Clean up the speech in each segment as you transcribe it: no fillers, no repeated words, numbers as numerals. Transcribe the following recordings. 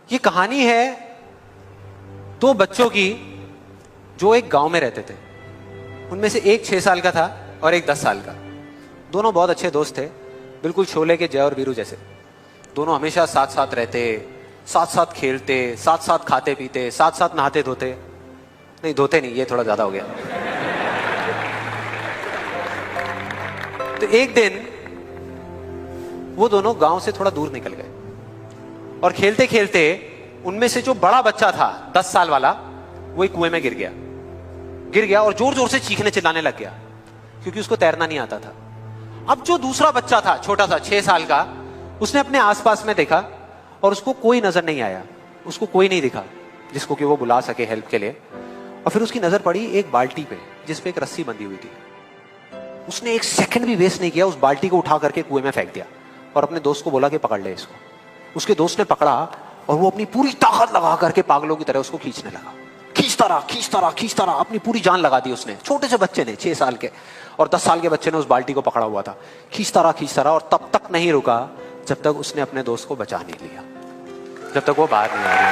ये कहानी है दो बच्चों की जो एक गांव में रहते थे। उनमें से एक 6 साल का था और एक 10 साल का। दोनों बहुत अच्छे दोस्त थे, बिल्कुल शोले के जय और वीरू जैसे। दोनों हमेशा साथ साथ रहते, साथ साथ खेलते, साथ साथ खाते पीते, साथ साथ नहाते धोते। नहीं धोते नहीं, ये थोड़ा ज्यादा हो गया। तो एक दिन वो दोनों गांव से थोड़ा दूर निकल गए और खेलते खेलते उनमें से जो बड़ा बच्चा था 10 साल वाला, वो एक कुएं में गिर गया और जोर जोर से चीखने चिल्लाने लग गया क्योंकि उसको तैरना नहीं आता था। अब जो दूसरा बच्चा था छोटा सा 6 साल का, उसने अपने आसपास में देखा और उसको कोई नजर नहीं आया, उसको कोई नहीं दिखा जिसको कि वो बुला सके हेल्प के लिए। और फिर उसकी नजर पड़ी एक बाल्टी पे जिसपे एक रस्सी बंधी हुई थी। उसने एक सेकंड भी वेस्ट नहीं किया, उस बाल्टी को उठा करके कुएं में फेंक दिया और अपने दोस्त को बोला कि पकड़ ले इसको। उसके दोस्त ने पकड़ा और वो अपनी पूरी ताकत लगा करके पागलों की तरह उसको खींचने लगा। खींचता रहा, अपनी पूरी जान लगा दी उसने। छोटे से बच्चे ने, 6 साल के और 10 साल के बच्चे ने उस बाल्टी को पकड़ा हुआ था। खींचता रहा और तब तक नहीं रुका जब तक उसने अपने दोस्त को बचा नहीं लिया, जब तक वो बाहर नहीं आ गया।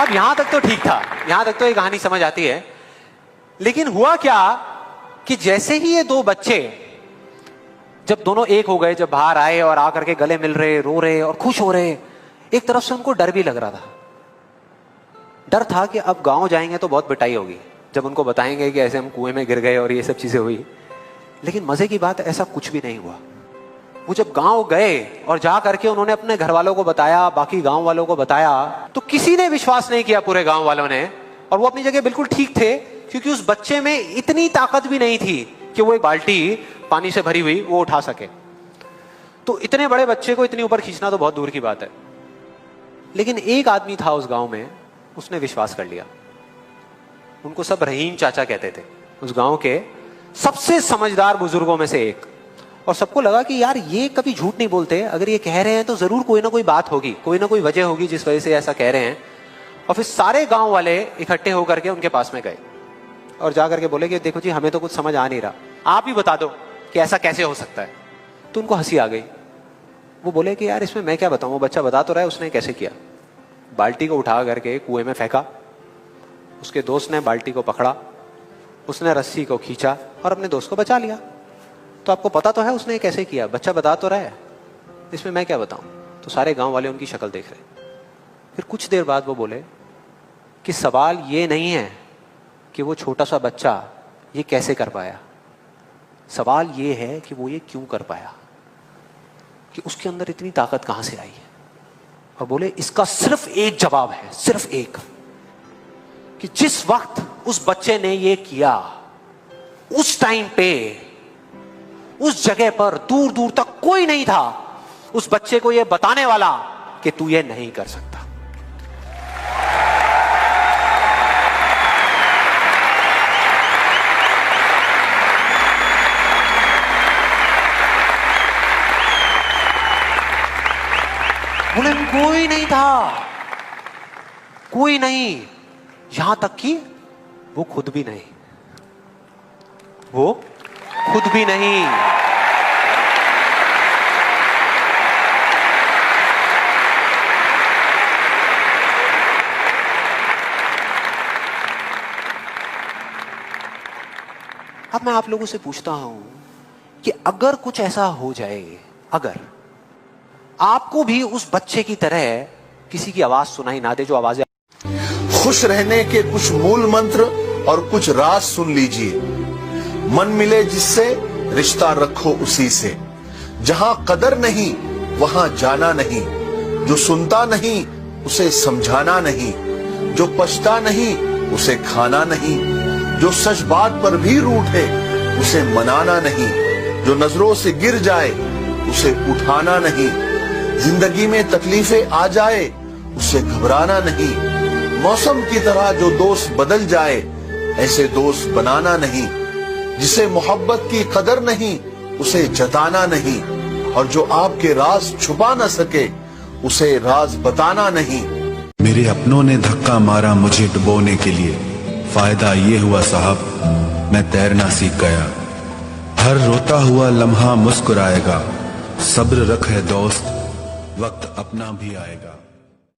अब यहां तक तो ठीक था, यहां तक तो ये कहानी समझ आती है। लेकिन हुआ क्या कि जैसे ही ये दो बच्चे, जब दोनों एक हो गए, जब बाहर आए और आकर के गले मिल रहे, रो रहे और खुश हो रहे, एक तरफ से उनको डर भी लग रहा था। डर था कि अब गांव जाएंगे तो बहुत पिटाई होगी जब उनको बताएंगे कि ऐसे हम कुएं में गिर गए और ये सब चीजें हुई। लेकिन मजे की बात, ऐसा कुछ भी नहीं हुआ। वो जब गांव गए और जा करके उन्होंने अपने घर वालों को बताया, बाकी गांव वालों को बताया, तो किसी ने विश्वास नहीं किया, पूरे गांव वालों ने। और वो अपनी जगह बिल्कुल ठीक थे क्योंकि उस बच्चे में इतनी ताकत भी नहीं थी कि वो एक बाल्टी पानी से भरी हुई वो उठा सके। तो इतने बड़े बच्चे को इतनी ऊपर खींचना तो बहुत दूर की बात है। लेकिन एक आदमी था उस गांव में, उसने विश्वास कर लिया। उनको सब रहीम चाचा कहते थे, उस गांव के सबसे समझदार बुजुर्गों में से एक। और सबको लगा कि यार ये कभी झूठ नहीं बोलते, अगर ये कह रहे हैं तो जरूर कोई ना कोई बात होगी, कोई ना कोई वजह होगी जिस वजह से ऐसा कह रहे हैं। और फिर सारे गांव वाले इकट्ठे होकर के उनके पास में गए और जाकर के बोले कि देखो जी, हमें तो कुछ समझ आ नहीं रहा, आप ही बता दो कि ऐसा कैसे हो सकता है। तो उनको हंसी आ गई। वो बोले कि यार इसमें मैं क्या बताऊं, वो बच्चा बता तो रहा है उसने कैसे किया। बाल्टी को उठा करके कुएं में फेंका, उसके दोस्त ने बाल्टी को पकड़ा, उसने रस्सी को खींचा और अपने दोस्त को बचा लिया। तो आपको पता तो है उसने कैसे किया, बच्चा बता तो रहा है, इसमें मैं क्या बताऊं। तो सारे गांव वाले उनकी शक्ल देख रहे। फिर कुछ देर बाद वो बोले कि सवाल ये नहीं है कि वो छोटा सा बच्चा ये कैसे कर पाया, सवाल ये है कि वो ये क्यों कर पाया, कि उसके अंदर इतनी ताकत कहां से आई है। और बोले इसका सिर्फ एक जवाब है, सिर्फ एक, कि जिस वक्त उस बच्चे ने ये किया, उस टाइम पे उस जगह पर दूर दूर तक कोई नहीं था उस बच्चे को ये बताने वाला कि तू ये नहीं कर सकता। बोले कोई नहीं था, कोई नहीं, यहां तक कि वो खुद भी नहीं, वो खुद भी नहीं। अब मैं आप लोगों से पूछता हूं कि अगर कुछ ऐसा हो जाए, अगर आपको भी उस बच्चे की तरह किसी की आवाज सुनाई ना दे, जो आवाजें, खुश रहने के कुछ मूल मंत्र और कुछ राज सुन लीजिए। मन मिले जिससे रिश्ता रखो उसी से, जहां कदर नहीं वहां जाना नहीं, जो सुनता नहीं उसे समझाना नहीं, जो पछता नहीं उसे खाना नहीं, जो सच बात पर भी रूठे उसे मनाना नहीं, जो नजरों से गिर जाए उसे उठाना नहीं, जिंदगी में तकलीफें आ जाए उसे घबराना नहीं, मौसम की तरह जो दोस्त बदल जाए ऐसे दोस्त बनाना नहीं, जिसे मोहब्बत की कदर नहीं उसे जताना नहीं, और जो आपके राज छुपा न सके उसे राज बताना नहीं। मेरे अपनों ने धक्का मारा मुझे डुबोने के लिए, फायदा ये हुआ साहब मैं तैरना सीख गया। हर रोता हुआ लम्हा मुस्कुराएगा, सब्र रख है दोस्त वक्त अपना भी आएगा।